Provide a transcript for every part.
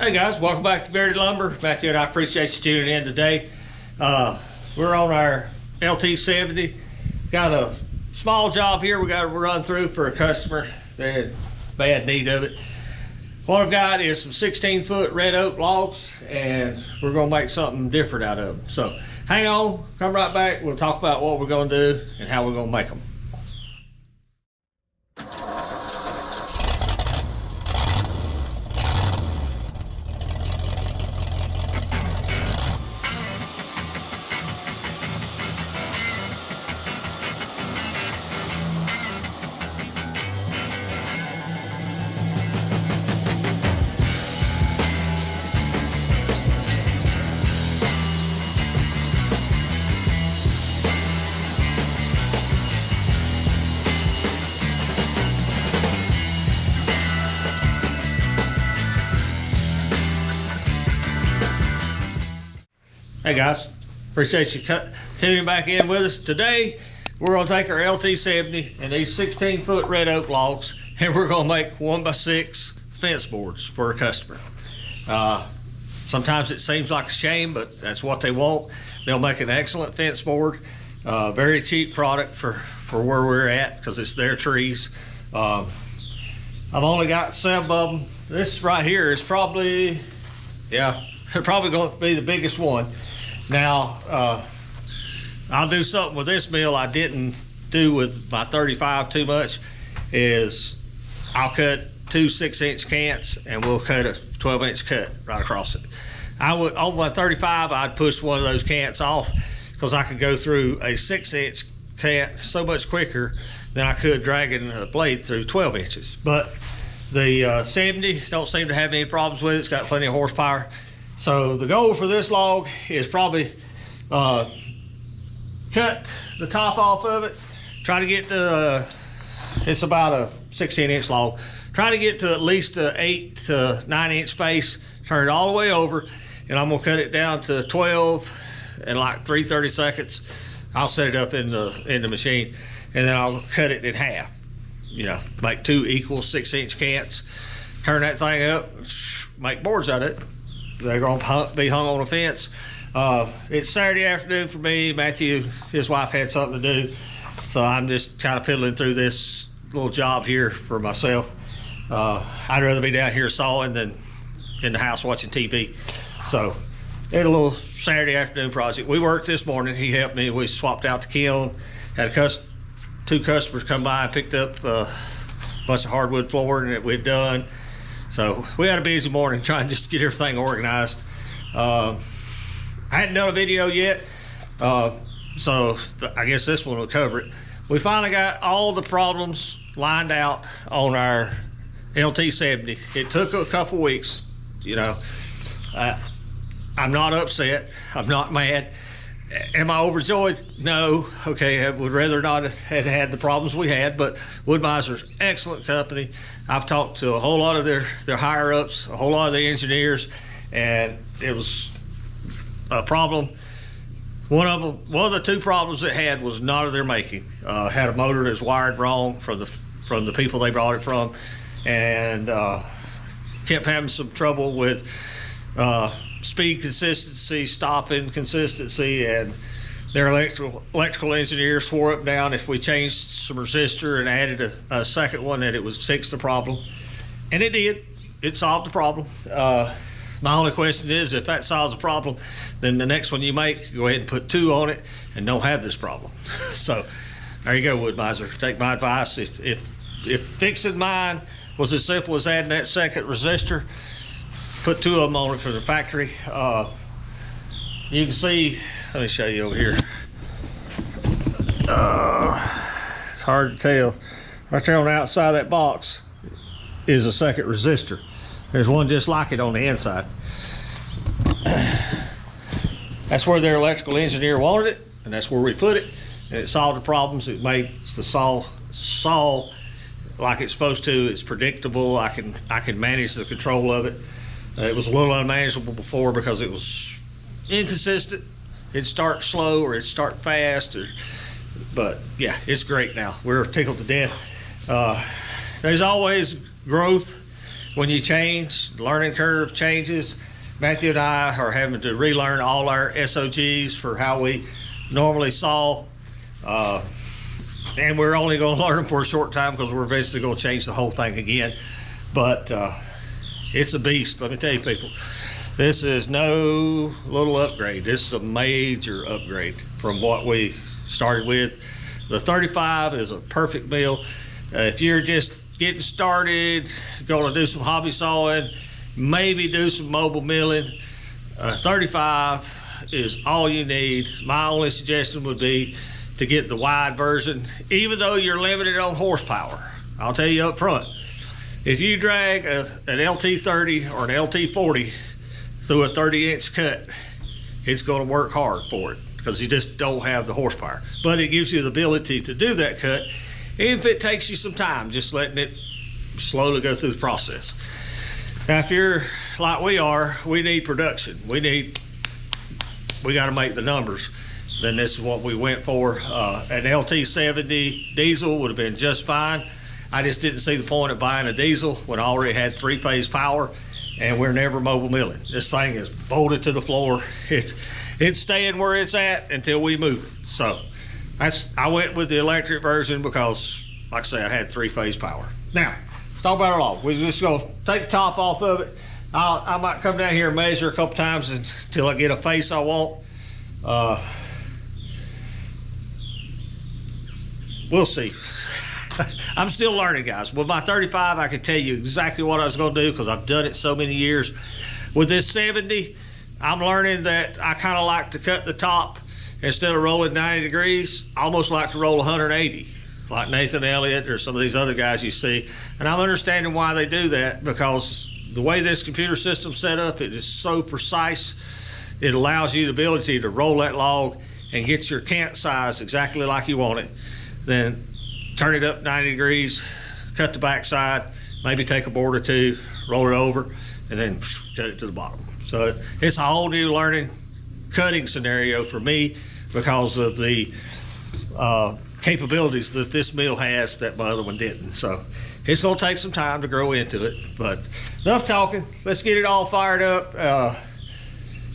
Hey guys, welcome back to Bearded Lumber. Matthew and I appreciate you tuning in today. We're on our LT70. Got a small job here we got to run through for a customer. They had bad need of it. What I've got is some 16-foot red oak logs, and we're going to make something different out of them. So hang on, come right back. We'll talk about what we're going to do and how we're going to make them. Hey guys, appreciate you tuning back in with us. Today, we're gonna take our LT70 and these 16-foot red oak logs, and we're gonna make 1x6 fence boards for a customer. Sometimes it seems like a shame, but that's what they want. They'll make an excellent fence board. Very cheap product for where we're at, because it's their trees. I've only got 7 of them. This right here is probably, yeah, they're probably going to be the biggest one. Now, I'll do something with this mill I didn't do with my 35 too much, is I'll cut 2 6-inch cants and we'll cut a 12-inch cut right across it. I would, on my 35, I'd push one of those cants off because I could go through a 6-inch cant so much quicker than I could dragging a blade through 12 inches. But the 70 don't seem to have any problems with it. It's got plenty of horsepower. So the goal for this log is probably cut the top off of it, try to get to, it's about a 16-inch log, try to get to at least an 8 to 9-inch face, turn it all the way over, and I'm gonna cut it down to 12 in like 3/30 seconds. I'll set it up in the machine, and then I'll cut it in half. You know, make 2 equal 6-inch cants, turn that thing up, make boards out of it. They're going to be hung on a fence. It's Saturday afternoon for me. Matthew, his wife, had something to do, so I'm just kind of piddling through this little job here for myself. I'd rather be down here sawing than in the house watching TV. So, it's a little Saturday afternoon project. We worked this morning. He helped me. We swapped out the kiln. Had 2 customers come by and picked up a bunch of hardwood flooring that we'd done. So we had a busy morning trying just to get everything organized. I hadn't done a video yet, so I guess this one will cover it. We finally got all the problems lined out on our LT70. It took a couple weeks, you know. I'm not upset. I'm not mad. Am I overjoyed? No. Okay, I would rather not have had the problems we had, but WoodMizer's excellent company. I've talked to a whole lot of their higher ups, a whole lot of the engineers, and it was a problem. One of the 2 problems it had was not of their making. Had a motor that was wired wrong from the people they brought it from, and kept having some trouble with speed consistency, stopping consistency, and their electrical engineer swore up and down if we changed some resistor and added a second one that it would fix the problem. And it did. It solved the problem. My only question is, if that solves the problem, then the next one you make, go ahead and put 2 on it and don't have this problem. So there you go, WoodMizer. Take my advice. If fixing mine was as simple as adding that second resistor, put 2 of them on it for the factory. You can see, let me show you over here. It's hard to tell. Right there on the outside of that box is a second resistor. There's one just like it on the inside. That's where their electrical engineer wanted it, and that's where we put it. And it solved the problems. It makes the saw like it's supposed to. It's predictable. I can manage the control of it. It was a little unmanageable before because it was inconsistent. It'd start slow or it'd start fast, but yeah, it's great now. We're tickled to death. There's always growth when you change, learning curve changes. Matthew and I are having to relearn all our SOGs for how we normally saw. And we're only going to learn them for a short time because we're eventually going to change the whole thing again. But it's a beast, let me tell you people. This is no little upgrade. This is a major upgrade from what we started with. The 35 is a perfect mill. If you're just getting started, going to do some hobby sawing, maybe do some mobile milling, 35 is all you need. My only suggestion would be to get the wide version, even though you're limited on horsepower. I'll tell you up front, if you drag an LT30 or an LT40 through a 30-inch cut, it's going to work hard for it because you just don't have the horsepower. But it gives you the ability to do that cut, even if it takes you some time, just letting it slowly go through the process. Now, if you're like we are, we need production. We got to make the numbers. Then this is what we went for. An LT70 diesel would have been just fine. I just didn't see the point of buying a diesel when I already had 3-phase power, and we're never mobile milling. This thing is bolted to the floor. It's staying where it's at until we move it. So I went with the electric version because, like I said, I had 3-phase power. Now, let's talk about our log. We're just gonna take the top off of it. I might come down here and measure a couple times until I get a face I want. We'll see. I'm still learning, guys. With my 35, I can tell you exactly what I was going to do because I've done it so many years. With this 70, I'm learning that I kind of like to cut the top instead of rolling 90 degrees. I almost like to roll 180, like Nathan Elliott or some of these other guys you see. And I'm understanding why they do that, because the way this computer system's set up, it is so precise. It allows you the ability to roll that log and get your cant size exactly like you want it. Then turn it up 90 degrees, cut the back side, maybe take a board or two, roll it over, and then cut it to the bottom. So it's a whole new learning cutting scenario for me because of the capabilities that this mill has that my other one didn't. So it's going to take some time to grow into it, but enough talking. Let's get it all fired up,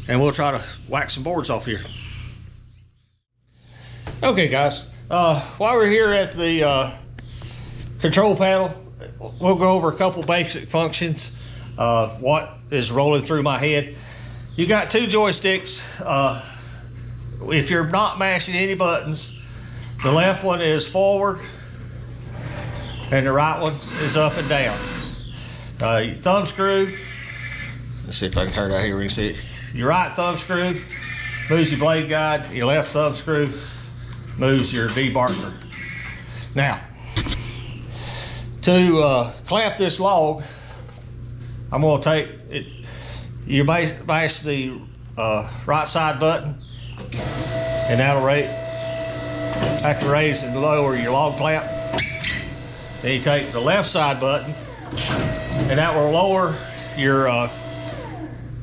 and we'll try to whack some boards off here. Okay, guys. While we're here at the control panel, we'll go over a couple basic functions of what is rolling through my head. You got 2 joysticks. If you're not mashing any buttons, the left one is forward and the right one is up and down. Your thumb screw, let's see if I can turn it out here where you can see it. Your right thumb screw moves your blade guide, your left thumb screw moves your debarker. Now, to clamp this log, I'm going to take it. You mash the right side button, and that'll raise and lower your log clamp. Then you take the left side button, and that will lower your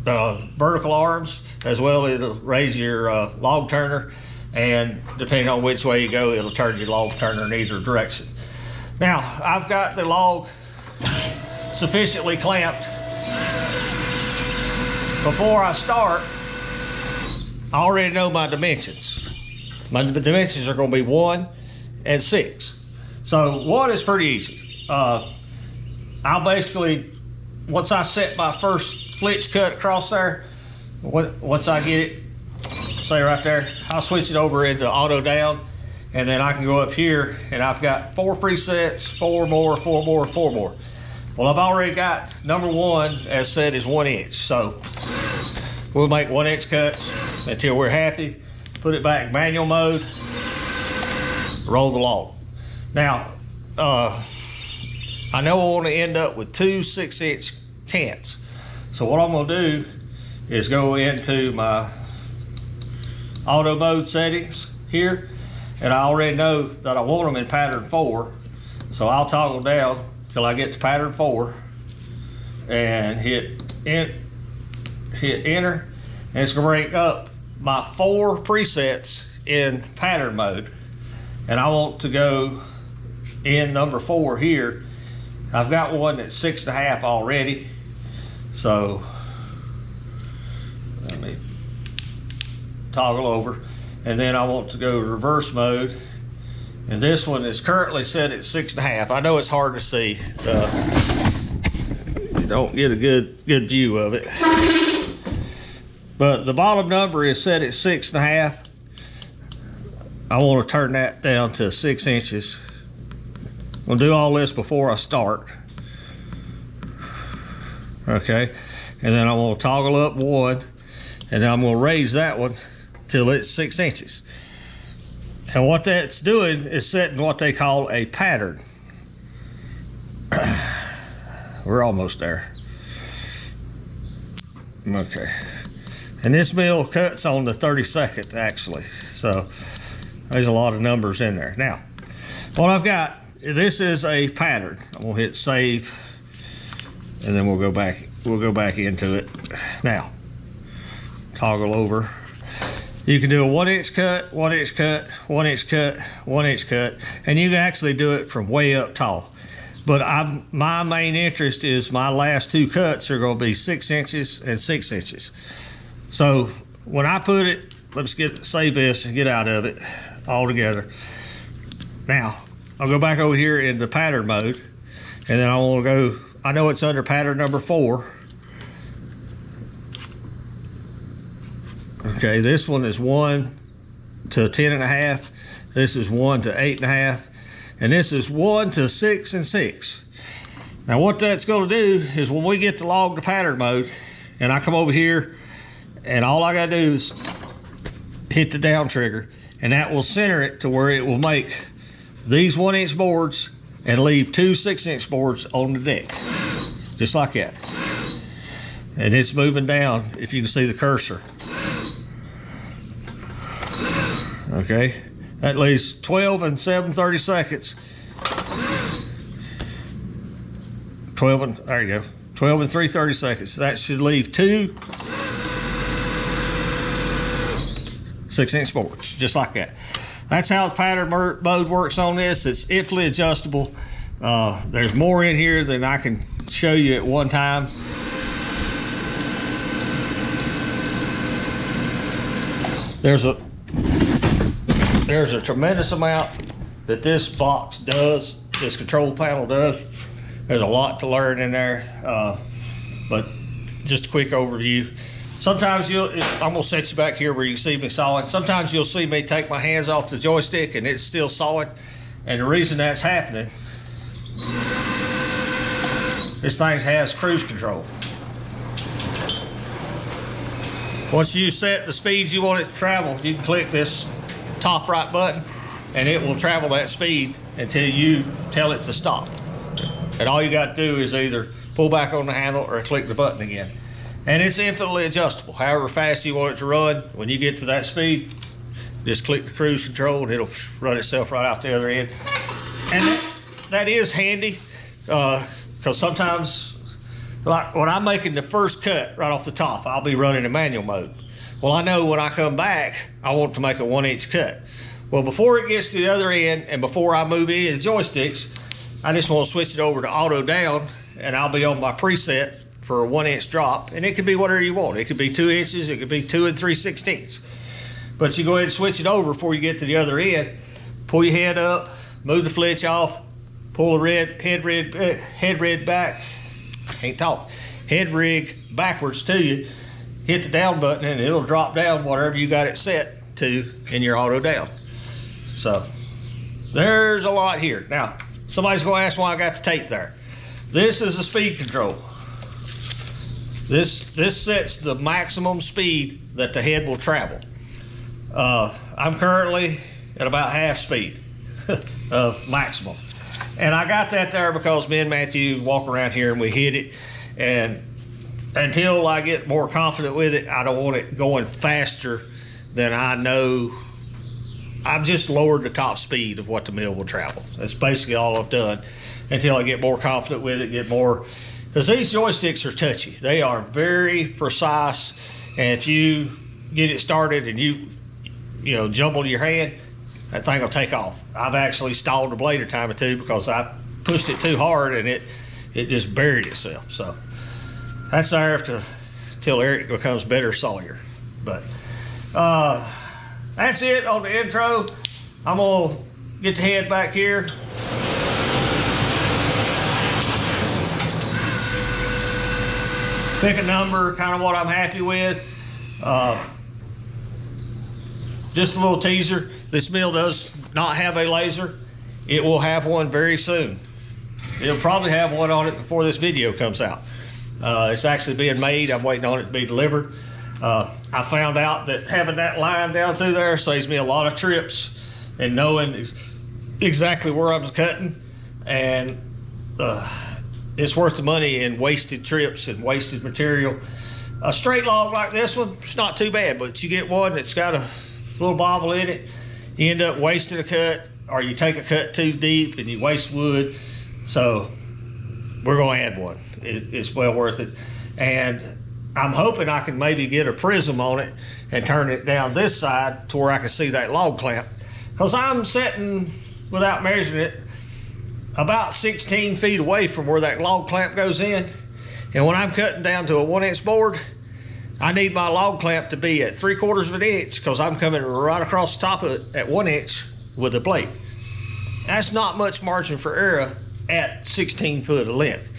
vertical arms, as well as it'll raise your log turner. And depending on which way you go, it'll turn your log turner in either direction. Now, I've got the log sufficiently clamped. Before I start, I already know my dimensions. My dimensions are going to be 1 and 6. So 1 is pretty easy. I'll basically, once I set my first flitch cut across there, once I get it, say right there, I'll switch it over into auto down, and then I can go up here and I've got 4 presets, 4 more, 4 more, 4 more. Well, I've already got number 1 as set is 1 inch. So we'll make 1 inch cuts until we're happy, put it back in manual mode, roll the log. Now, I know I want to end up with 2 6-inch cants. So what I'm gonna do is go into my auto mode settings here, and I already know that I want them in pattern 4, so I'll toggle down till I get to pattern 4 and hit enter, and it's gonna bring up my 4 presets in pattern mode, and I want to go in number 4 here I've got one that's 6.5 already. So let me toggle over, and then I want to go reverse mode. And this one is currently set at 6.5. I know it's hard to see. You don't get a good view of it. But the bottom number is set at 6.5. I want to turn that down to 6 inches. I'll do all this before I start. Okay, and then I'm going to toggle up one, and then I'm going to raise that one till it's 6 inches. And what that's doing is setting what they call a pattern. We're almost there. Okay. And this mill cuts on the 32nd, actually. So there's a lot of numbers in there. Now, what I've got, this is a pattern. I'm gonna hit save, and then we'll go back into it. Now, toggle over. You can do a 1 inch cut, 1 inch cut, 1 inch cut, 1 inch cut, and you can actually do it from way up tall. But my main interest is my last 2 cuts are going to be 6 inches and 6 inches. So when I put it, let's save this and get out of it all together. Now, I'll go back over here in the pattern mode, and then I want to go, I know it's under pattern number 4. Okay, this one is 1 to 10.5. This is 1 to 8.5. And this is 1 to 6 and 6. Now what that's going to do is when we get to log the pattern mode, and I come over here, and all I got to do is hit the down trigger, and that will center it to where it will make these 1 inch boards and leave 2 6 inch boards on the deck, just like that. And it's moving down, if you can see the cursor. Okay, that leaves 12 and 7/32. 12 and, there you go, 12 and 3/32. That should leave 2 6 inch boards, just like that. That's how the pattern mode works on this. It's infinitely adjustable. There's more in here than I can show you at one time. There's a tremendous amount that this box does, this control panel does. There's a lot to learn in there, but just a quick overview. Sometimes I'm gonna set you back here where you can see me sawing. Sometimes you'll see me take my hands off the joystick and it's still sawing. And the reason that's happening, this thing has cruise control. Once you set the speeds you want it to travel, you can click this top right button and it will travel that speed until you tell it to stop. And all you got to do is either pull back on the handle or click the button again. And it's infinitely adjustable. However fast you want it to run, when you get to that speed, just click the cruise control and it'll run itself right out the other end. And that is handy, because sometimes, like when I'm making the first cut right off the top, I'll be running in manual mode. Well, I know when I come back, I want to make a 1 inch cut. Well, before it gets to the other end and before I move any of the joysticks, I just want to switch it over to auto down, and I'll be on my preset for a 1 inch drop, and it could be whatever you want. It could be 2 inches, it could be 2 3/16. But you go ahead and switch it over before you get to the other end. Pull your head up, move the flitch off, pull the head rig back. Can't talk. Head rig backwards to you. Hit the down button and it'll drop down whatever you got it set to in your auto down. So there's a lot here. Now somebody's going to ask why I got the tape there. This is a speed control. This sets the maximum speed that the head will travel. I'm currently at about half speed of maximum. And I got that there because me and Matthew walk around here and we hit it. And until I get more confident with it, I don't want it going faster than I know. I've just lowered the top speed of what the mill will travel. That's basically all I've done until I get more confident with it, get more, because these joysticks are touchy. They are very precise. And if you get it started and you jumble your hand, that thing will take off. I've actually stalled the blade a time or two because I pushed it too hard and it just buried itself. So that's there till Eric becomes better sawyer. But that's it on the intro. I'm gonna get the head back here. Pick a number, kind of what I'm happy with. Just a little teaser. This mill does not have a laser. It will have one very soon. It'll probably have one on it before this video comes out. It's actually being made. I'm waiting on it to be delivered. I found out that having that line down through there saves me a lot of trips and knowing exactly where I'm cutting, and it's worth the money in wasted trips and wasted material. A straight log like this one, it's not too bad, but you get one that's got a little bobble in it, you end up wasting a cut, or you take a cut too deep and you waste wood. So we're going to add one. It's well worth it. And I'm hoping I can maybe get a prism on it and turn it down this side to where I can see that log clamp, because I'm sitting, without measuring it, about 16 feet away from where that log clamp goes in. And when I'm cutting down to a 1-inch board, I need my log clamp to be at 3/4 of an inch, because I'm coming right across the top of it at 1 inch with a blade. That's not much margin for error at 16 foot of length.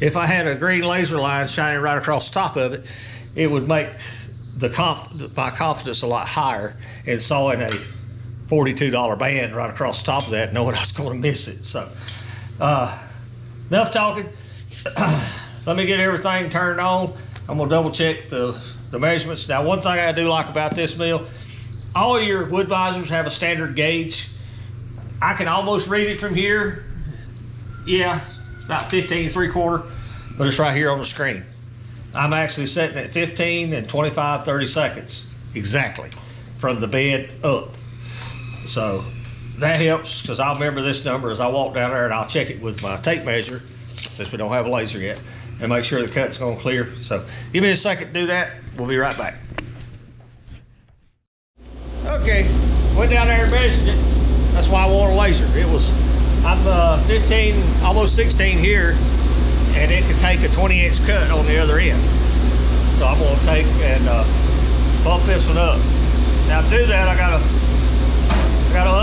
If I had a green laser line shining right across the top of it, it would make my confidence a lot higher in sawing a $42 band right across the top of that, knowing I was going to miss it. So enough talking. Let me get everything turned on. I'm gonna double check the measurements. Now, one thing I do like about this mill, all your WoodMizers have a standard gauge. I can almost read it from here. Yeah, it's about 15 3/4, but it's right here on the screen. I'm actually setting at 15 and 25 30 seconds exactly from the bed up. So that helps, because I'll remember this number as I walk down there, and I'll check it with my tape measure, since we don't have a laser yet, and make sure the cut's going clear. So give me a second to do that. We'll be right back. Okay, went down there and measured it. That's why I want a laser. I'm 15, almost 16 here, and it can take a 20-inch cut on the other end. So I'm gonna take and bump this one up. Now to do that, I gotta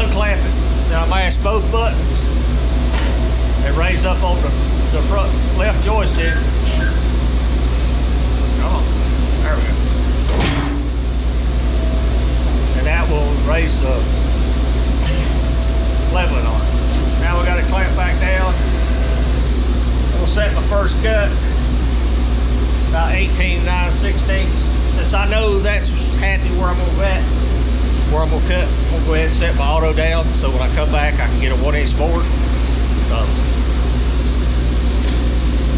unclamp it. Now I mash both buttons and raise up on the front left joystick. Come on, there we go. And that will raise the leveling on it. Now we got to clamp back down. We'll set my first cut about 18 9/16. Since I know that's happy where I'm gonna cut, I'm gonna go ahead and set my auto down, so when I come back I can get a 1-inch board. So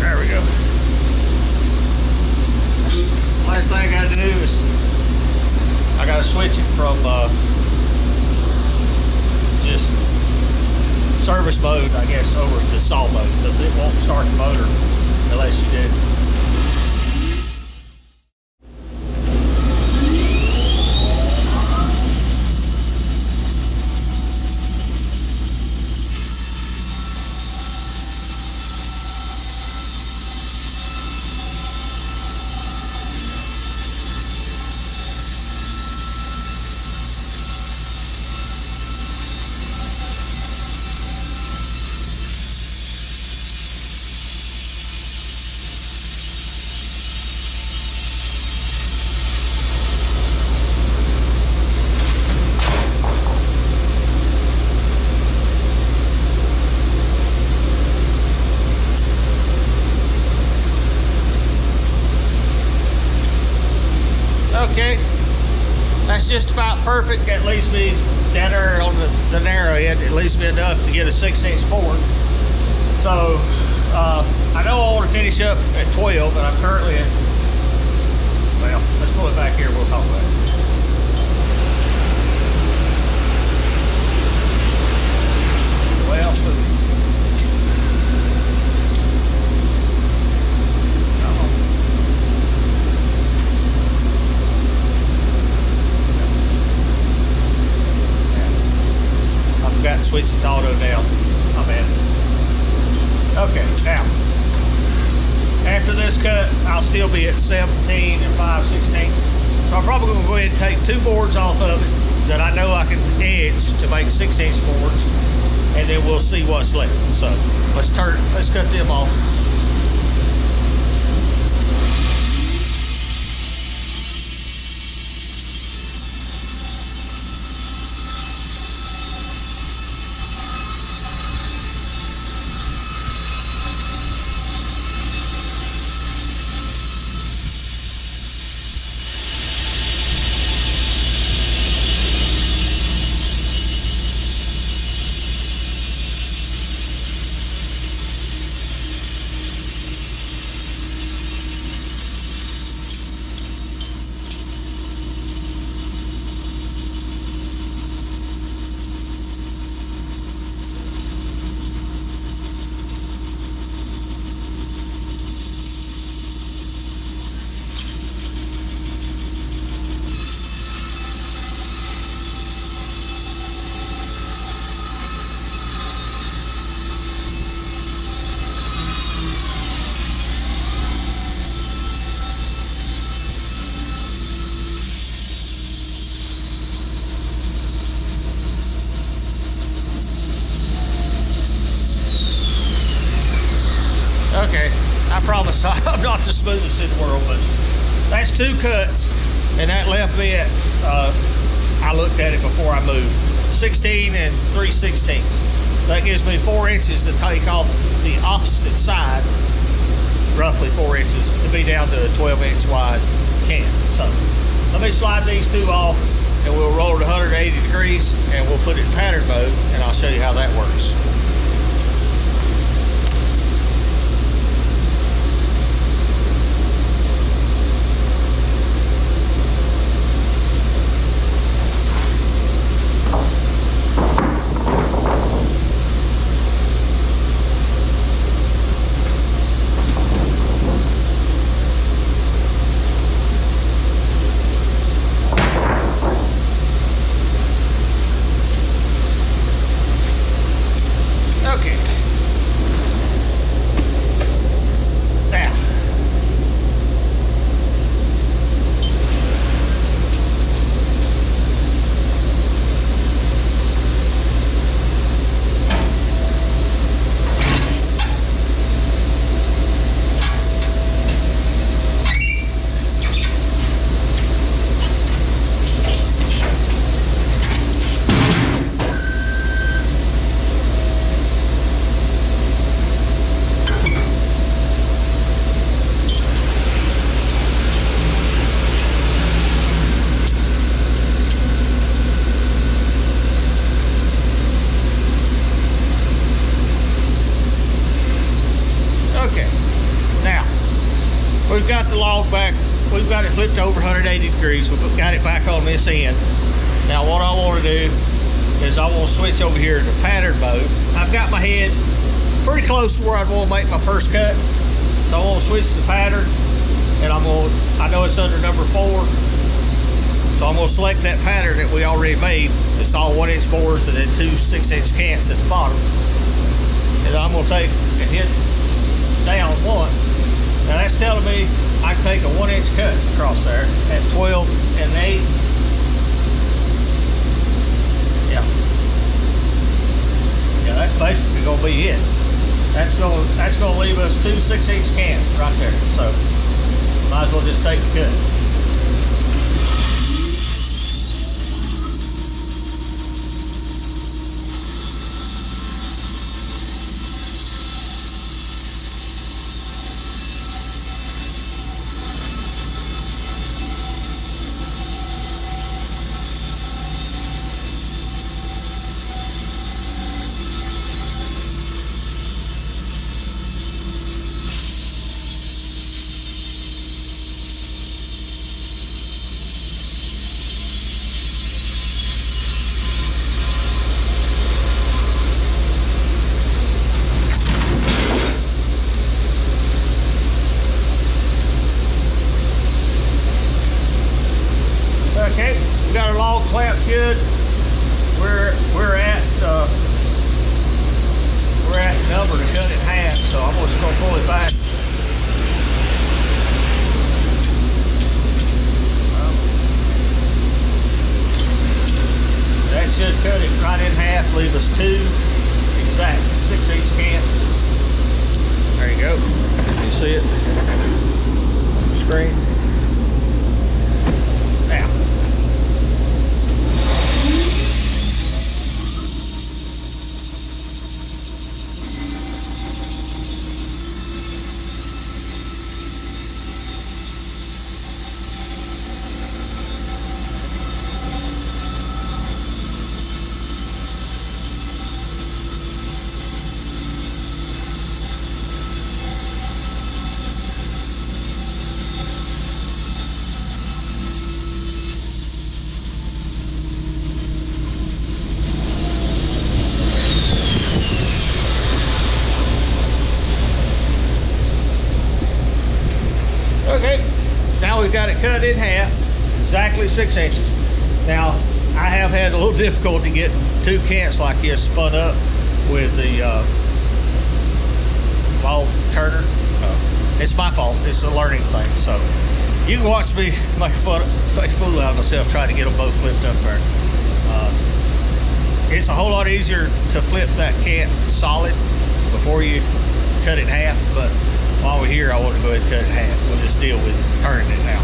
there we go. Last thing I gotta do is I gotta switch it from just service mode, I guess, over to saw mode, because it won't start the motor unless you do. Okay, that's just about perfect. That leaves me down there on the narrow end. It leaves me enough to get a 6-inch board. So I know I want to finish up at 12, but I'm currently at, well, let's pull it back here. We'll talk about it. Well, got to switch the auto down. My bad. Okay, now, after this cut, I'll still be at 17 and 5/16. So I'm probably gonna go ahead and take 2 boards off of it that I know I can edge to make 6-inch boards, and then we'll see what's left. So let's cut them off. Okay, I promise I'm not the smoothest in the world, but that's 2 cuts, and that left bit, I looked at it before I moved, 16 and 3/16. That gives me 4 inches to take off the opposite side, roughly 4 inches, to be down to a 12-inch wide cant. So let me slide these 2 off, and we'll roll it 180 degrees, and we'll put it in pattern mode, and I'll show you how that works. We've got the log back, we've got it flipped over 180 degrees, we've got it back on this end. Now what I want to do is I want to switch over here to pattern mode. I've got my head pretty close to where I want to make my first cut. So I want to switch to pattern, and I know it's under number 4. So I'm going to select that pattern that we already made. It's all 1-inch boards and then 2 6-inch cants at the bottom. And I'm going to take and hit down once. Now that's telling me I can take a 1-inch cut across there at 12 and 8. Yeah, that's basically gonna be it. That's gonna leave us 2 6-inch cants right there. So might as well just take the cut. Okay, we got our log clamped good. We're at we're at the number to cut it in half, so I'm just gonna pull it back. That should cut it right in half, leave us 2 exact 6/8 cants. There you go. You see it? Screen. Now. Okay, now we've got it cut in half, exactly 6 inches. Now, I have had a little difficulty getting 2 cants like this spun up with the log turner. It's my fault, it's a learning thing. So, you can watch me make a fool out of myself trying to get them both flipped up there. It's a whole lot easier to flip that cant solid before you cut it in half, but while we're here, I want to go ahead and cut it in half. We'll just deal with turning it now.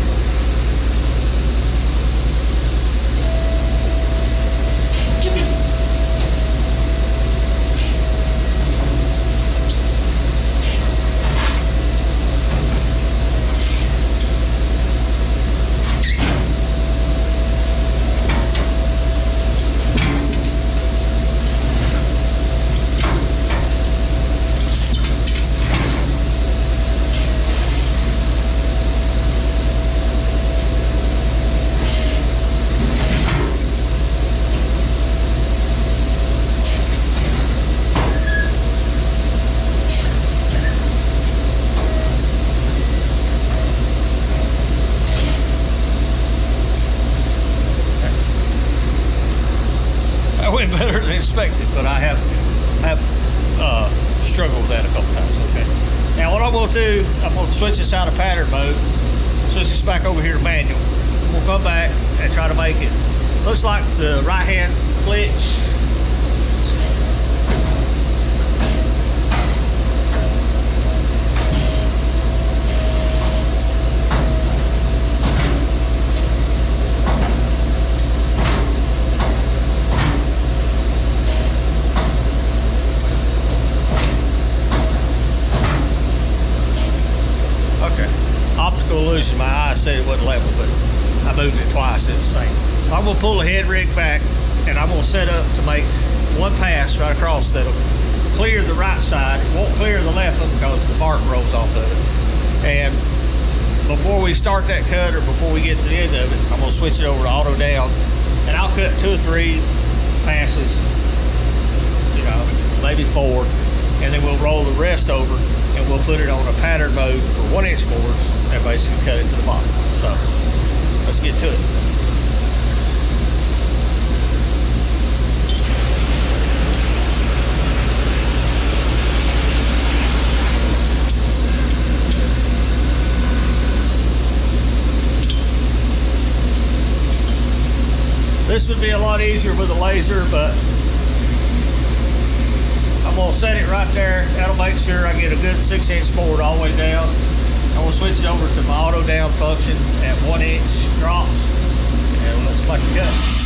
Went better than expected, but I have struggled with that a couple times. Okay. Now what I'm going to do, I'm going to switch this out of pattern mode, switch this back over here to manual. We'll come back and try to make it. Looks like the right hand glitch. Optical illusion, my eyes said it wasn't level, but I moved it twice, it's the same. I'm going to pull the head rig back, and I'm going to set up to make one pass right across that'll clear the right side. It won't clear the left one because the bark rolls off of it. And before we start that cut, or before we get to the end of it, I'm going to switch it over to auto down, and I'll cut 2 or 3 passes, you know, maybe 4, and then we'll roll the rest over, and we'll put it on a pattern mode for 1-inch boards and basically cut it to the bottom. So let's get to it. This would be a lot easier with a laser, but I'm going to set it right there. That'll make sure I get a good 6-inch board all the way down. I'm going to switch it over to my auto down function at 1-inch drops, and let's make a cut.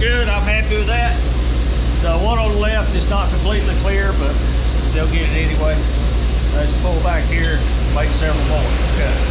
Good, I'm happy with that. The one on the left is not completely clear, but they'll get it anyway. Let's pull back here, make several more cuts.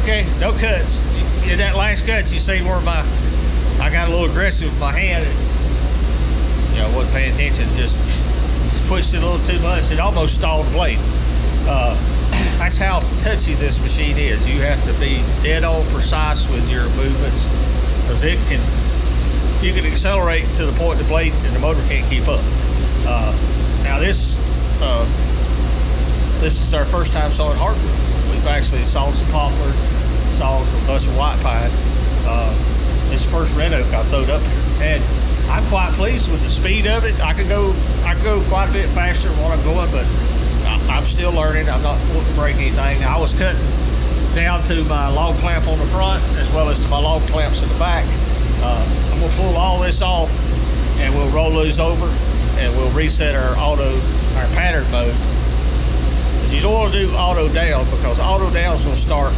Okay, no cuts. In that last cut, you see where I got a little aggressive with my hand. And, wasn't paying attention. Just pushed it a little too much. It almost stalled the blade. That's how touchy this machine is. You have to be dead on precise with your movements, because you can accelerate to the point the blade and the motor can't keep up. Now this is our first time sawing hardwood. We've actually sawed some poplar, sawed a bunch of white pine. This first red oak I throwed up here, and I'm quite pleased with the speed of it. I could go quite a bit faster than what I'm going, but I'm still learning. I'm not wanting to break anything. I was cutting down to my log clamp on the front as well as to my log clamps in the back. I'm gonna pull all this off and we'll roll those over and we'll reset our pattern mode. You don't want to do auto down, because auto down's gonna start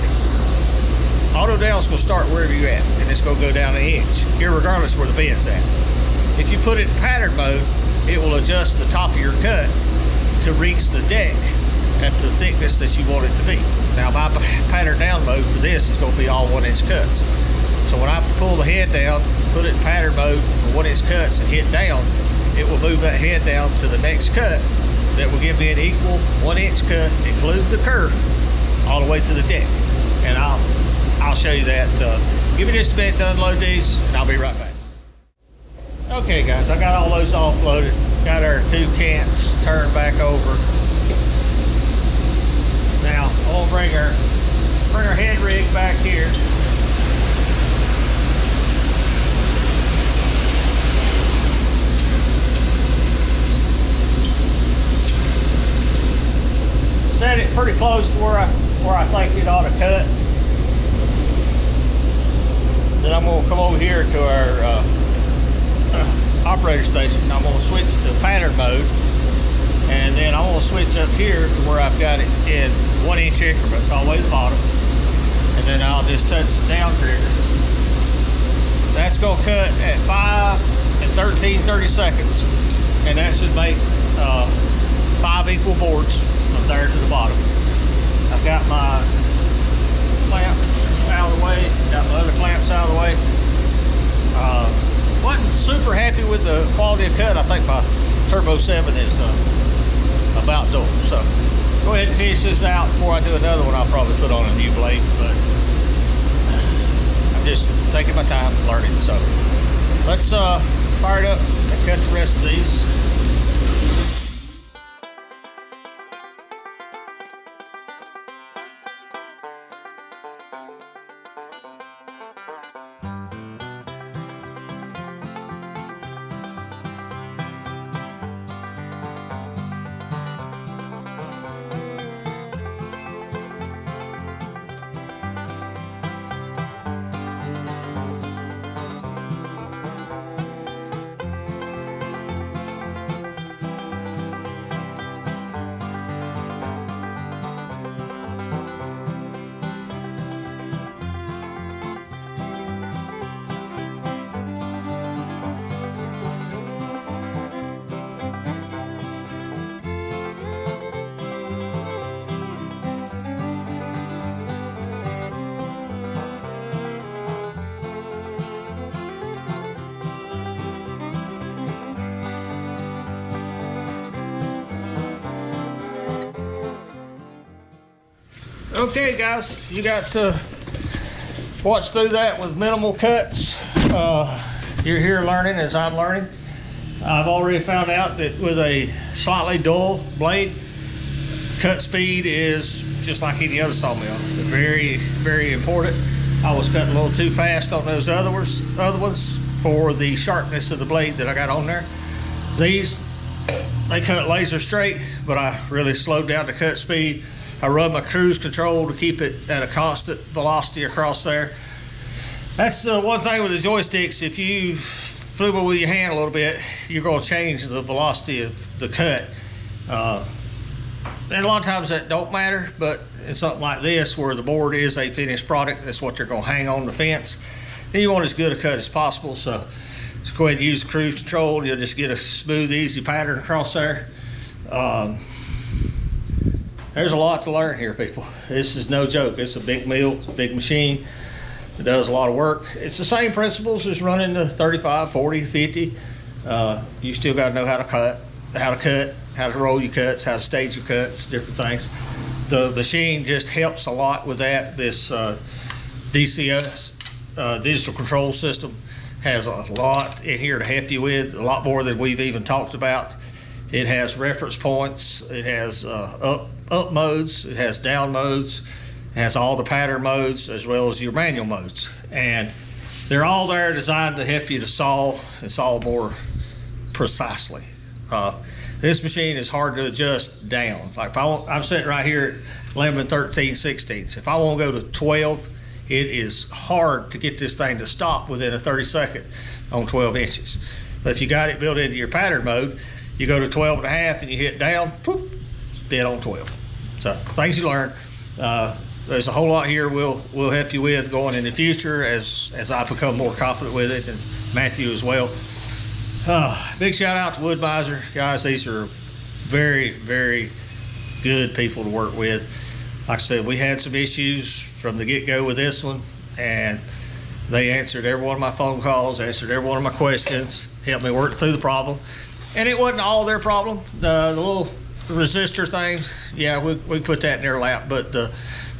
wherever you're at, and it's gonna go down an inch, irregardless where the bend's at. If you put it in pattern mode, it will adjust the top of your cut to reach the deck at the thickness that you want it to be. Now my pattern down mode for this is going to be all 1-inch cuts. So when I pull the head down, put it in pattern mode for 1-inch cuts and hit down, it will move that head down to the next cut that will give me an equal 1-inch cut, include the curve, all the way to the deck. And I'll show you that. Give me just a minute to unload these and I'll be right back. Okay guys, I got all those offloaded. Got our 2 cants turned back over. Now I'm gonna bring our head rig back here. Set it pretty close to where I think it ought to cut. Then I'm gonna come over here to our operator station. I'm going to switch to pattern mode, and then I'm going to switch up here to where I've got it in 1-inch increments all the way to the bottom, and then I'll just touch the down trigger. That's going to cut at 5 and 30 seconds, and that should make 5 equal boards from there to the bottom. I've got my clamp out of the way, got my other clamps out of the way. Wasn't super happy with the quality of cut. I think my Turbo 7 is about done. So go ahead and finish this out before I do another one. I'll probably put on a new blade, but I'm just taking my time learning. So let's fire it up and cut the rest of these. Okay guys, you got to watch through that with minimal cuts. You're here learning as I'm learning. I've already found out that with a slightly dull blade, cut speed is just like any other sawmill. It's very, very important. I was cutting a little too fast on those other ones for the sharpness of the blade that I got on there. These, they cut laser straight, but I really slowed down the cut speed. I run my cruise control to keep it at a constant velocity across there. That's one thing with the joysticks. If you fiddle with your hand a little bit, you're going to change the velocity of the cut. And a lot of times that don't matter, but in something like this where the board is a finished product, that's what you're going to hang on the fence. Then you want as good a cut as possible. So just go ahead and use the cruise control. You'll just get a smooth, easy pattern across there. there's a lot to learn here, people. This is no joke. It's a big mill, big machine. It does a lot of work. It's the same principles as running the 35, 40, 50. You still got to know how to cut, how to roll your cuts, how to stage your cuts, different things. The machine just helps a lot with that. This DCS, digital control system, has a lot in here to help you with, a lot more than we've even talked about. It has reference points, it has up modes, it has down modes, it has all the pattern modes as well as your manual modes. And they're all there designed to help you to saw and saw more precisely. This machine is hard to adjust down. Like if I'm sitting right here at 11, 13, 16ths. If I want to go to 12, it is hard to get this thing to stop within a 32nd on 12 inches. But if you got it built into your pattern mode, you go to 12 and a half and you hit down, whoop, dead on 12. So things you learn. There's a whole lot here we'll help you with going in the future as I become more confident with it, and Matthew as well. Big shout out to WoodMizer. Guys, these are very, very good people to work with. Like I said, we had some issues from the get-go with this one, and they answered every one of my phone calls, answered every one of my questions, helped me work through the problem. And it wasn't all their problem. The little resistor thing, yeah, we put that in their lap, but the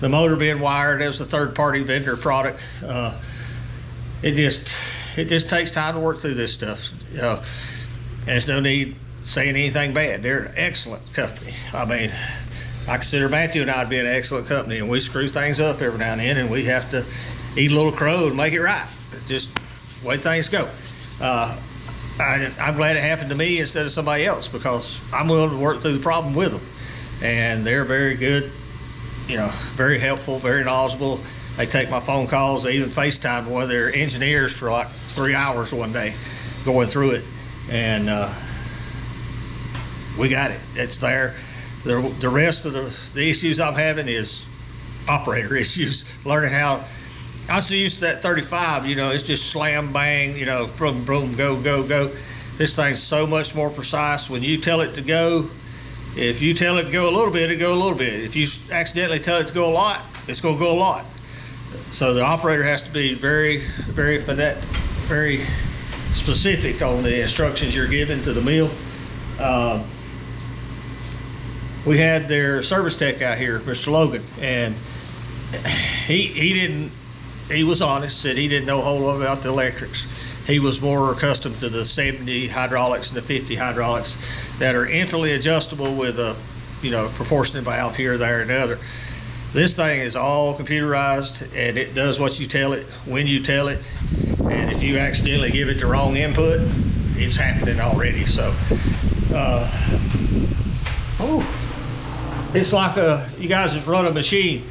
motor being wired, it was a third-party vendor product. It just takes time to work through this stuff. And there's no need saying anything bad. They're an excellent company. I mean, I consider Matthew and I to be an excellent company, and we screw things up every now and then, and we have to eat a little crow and make it right. Just the way things go. I'm glad it happened to me instead of somebody else, because I'm willing to work through the problem with them. And they're very good, very helpful, very knowledgeable. They take my phone calls. They even FaceTime one of their engineers for like 3 hours one day going through it. And we got it. It's there. The rest of the issues I'm having is operator issues, learning how. I'm so used to that 35, it's just slam, bang, boom, boom, go, go, go. This thing's so much more precise. When you tell it to go, if you tell it to go a little bit, it'll go a little bit. If you accidentally tell it to go a lot, it's going to go a lot. So the operator has to be very, very specific on the instructions you're giving to the mill. We had their service tech out here, Mr. Logan, and he was honest, said he didn't know a whole lot about the electrics. He was more accustomed to the 70 hydraulics and the 50 hydraulics that are infinitely adjustable with a proportionate valve here, there, and the other. This thing is all computerized, and it does what you tell it when you tell it. And if you accidentally give it the wrong input, it's happening already. So, it's like you guys have run a machine.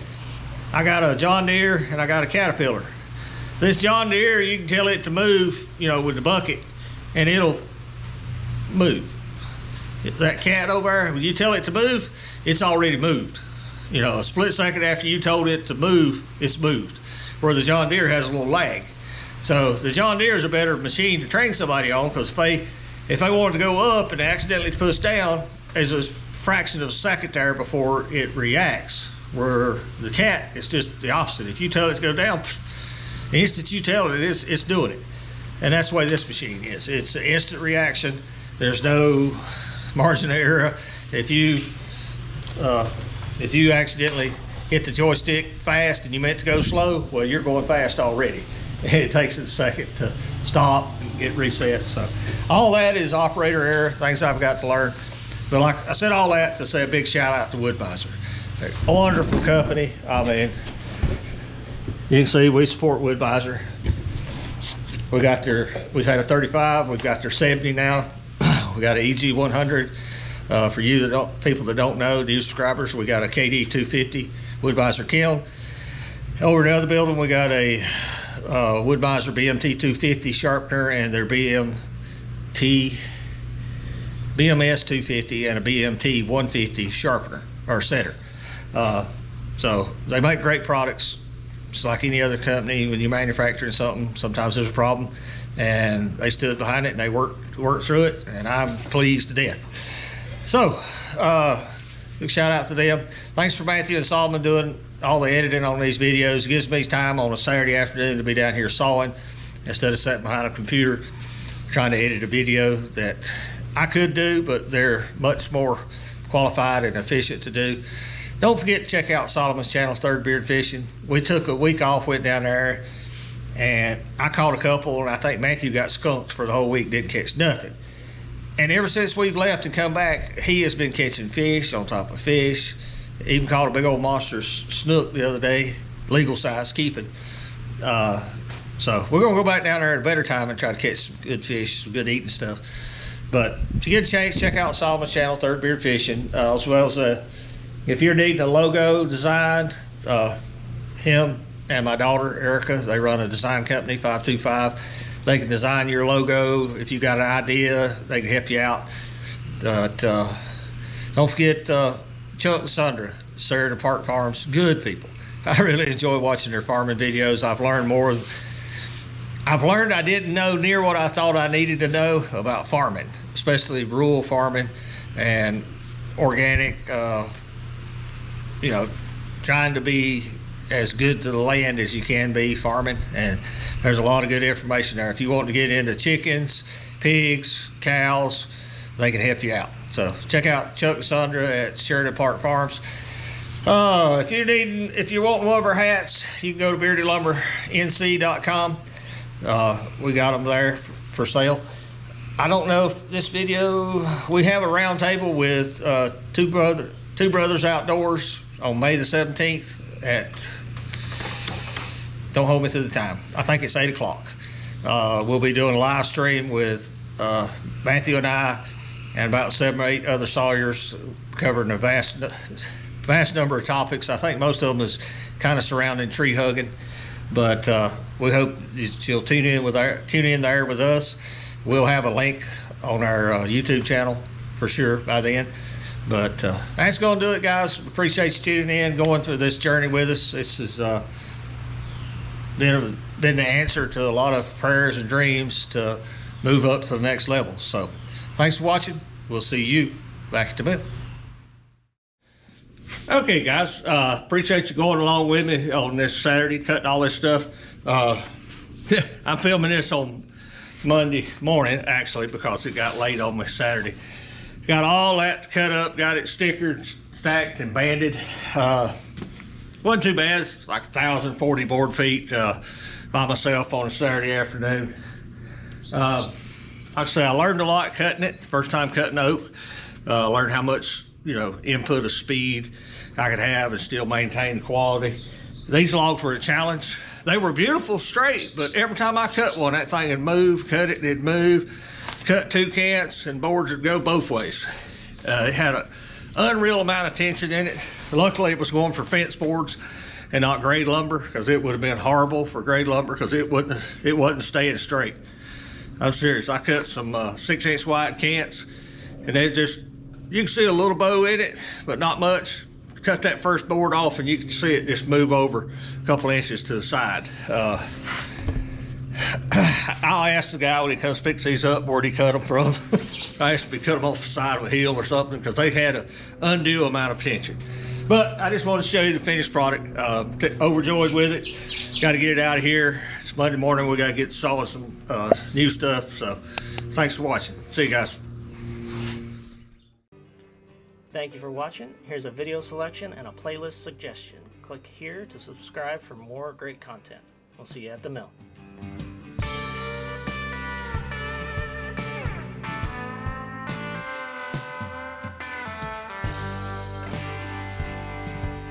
I got a John Deere and I got a Caterpillar. This John Deere, you can tell it to move, with the bucket, and it'll move. That cat over there, when you tell it to move, it's already moved. A split second after you told it to move, it's moved. Where the John Deere has a little lag. So the John Deere is a better machine to train somebody on, because if they wanted to go up and accidentally push down, there's a fraction of a second there before it reacts. Where the cat, it's just the opposite. If you tell it to go down, the instant you tell it, it's doing it. And that's the way this machine is. It's an instant reaction. There's no margin of error. If you accidentally hit the joystick fast and you meant to go slow, well, you're going fast already. It takes a second to stop and get reset. So all that is operator error, things I've got to learn. But like I said, all that to say a big shout out to WoodMizer. A wonderful company. I mean, you can see we support WoodMizer. We've had a 35, we've got their 70 now. We got an EG100. For you people that don't know, new subscribers, we got a KD 250 WoodMizer kiln. Over in the other building, we got a WoodMizer BMT 250 sharpener and their BMS 250 and a BMT 150 sharpener or setter. So they make great products. It's like any other company. When you're manufacturing something, sometimes there's a problem, and they stood behind it and they worked through it, and I'm pleased to death. So Big shout out to them. Thanks for Matthew and Solomon doing all the editing on these videos. It gives me time on a Saturday afternoon to be down here sawing instead of sitting behind a computer trying to edit a video that I could do, but they're much more qualified and efficient to do. Don't forget to check out Solomon's channel, Third Beard Fishing. We took a week off, went down there, and I caught a couple, and I think Matthew got skunked for the whole week, didn't catch nothing. And ever since we've left and come back, he has been catching fish on top of fish. Even caught a big old monster snook the other day, legal size, keeping. So we're gonna go back down there at a better time and try to catch some good fish, some good eating stuff. But if you get a chance, check out Solomon's channel, Third Beard Fishing, as well as if you're needing a logo designed, him and my daughter Erica, they run a design company, 525. They can design your logo. If you got an idea, they can help you out. But don't forget Chuck and Sandra, Shearton Park Farms, good people. I really enjoy watching their farming videos. I've learned more. I've learned I didn't know near what I thought I needed to know about farming, especially rural farming and organic, you know, trying to be as good to the land as you can be farming. And there's a lot of good information there. If you want to get into chickens, pigs, cows, they can help you out. So check out Chuck and Sandra at Shearton Park Farms. If you want one of our hats, you can go to beardylumber.nc.com. We got them there for sale. I don't know if this video, we have a round table with two brothers outdoors on May the 17th at, don't hold me to the time, I think it's 8 o'clock. We'll be doing a live stream with Matthew and I and about 7 or 8 other sawyers covering a vast number of topics. I think most of them is kind of surrounding tree hugging, but we hope you'll tune in there with us. We'll have a link on our YouTube channel for sure by then. But that's going to do it, guys. Appreciate you tuning in, going through this journey with us. This has been the answer to a lot of prayers and dreams to move up to the next level. So thanks for watching. We'll see you back at the mill. Okay, guys, appreciate you going along with me on this Saturday, cutting all this stuff. I'm filming this on Monday morning, actually, because it got late on me Saturday. Got all that cut up, got it stickered, stacked, and banded. Wasn't too bad. It's like 1,040 board feet by myself on a Saturday afternoon. Like I say, I learned a lot cutting it. First time cutting oak. Learned how much, input of speed I could have and still maintain quality. These logs were a challenge. They were beautiful straight, but every time I cut one, that thing would move, cut it, and it'd move. Cut 2 cants and boards would go both ways. It had an unreal amount of tension in it. Luckily, it was going for fence boards and not grade lumber, because it would have been horrible for grade lumber because it wasn't staying straight. I'm serious. I cut some 6-inch wide cants, and you can see a little bow in it, but not much. Cut that first board off, and you can see it just move over a couple inches to the side. I'll ask the guy when he comes pick these up where he cut them from. I asked if he cut them off the side of a hill or something, because they had an undue amount of tension. But I just wanted to show you the finished product. Overjoyed with it. Got to get it out of here. It's Monday morning. We got to get sawing some new stuff. So thanks for watching. See you guys. Thank you for watching. Here's a video selection and a playlist suggestion. Click here to subscribe for more great content. We'll see you at the mill.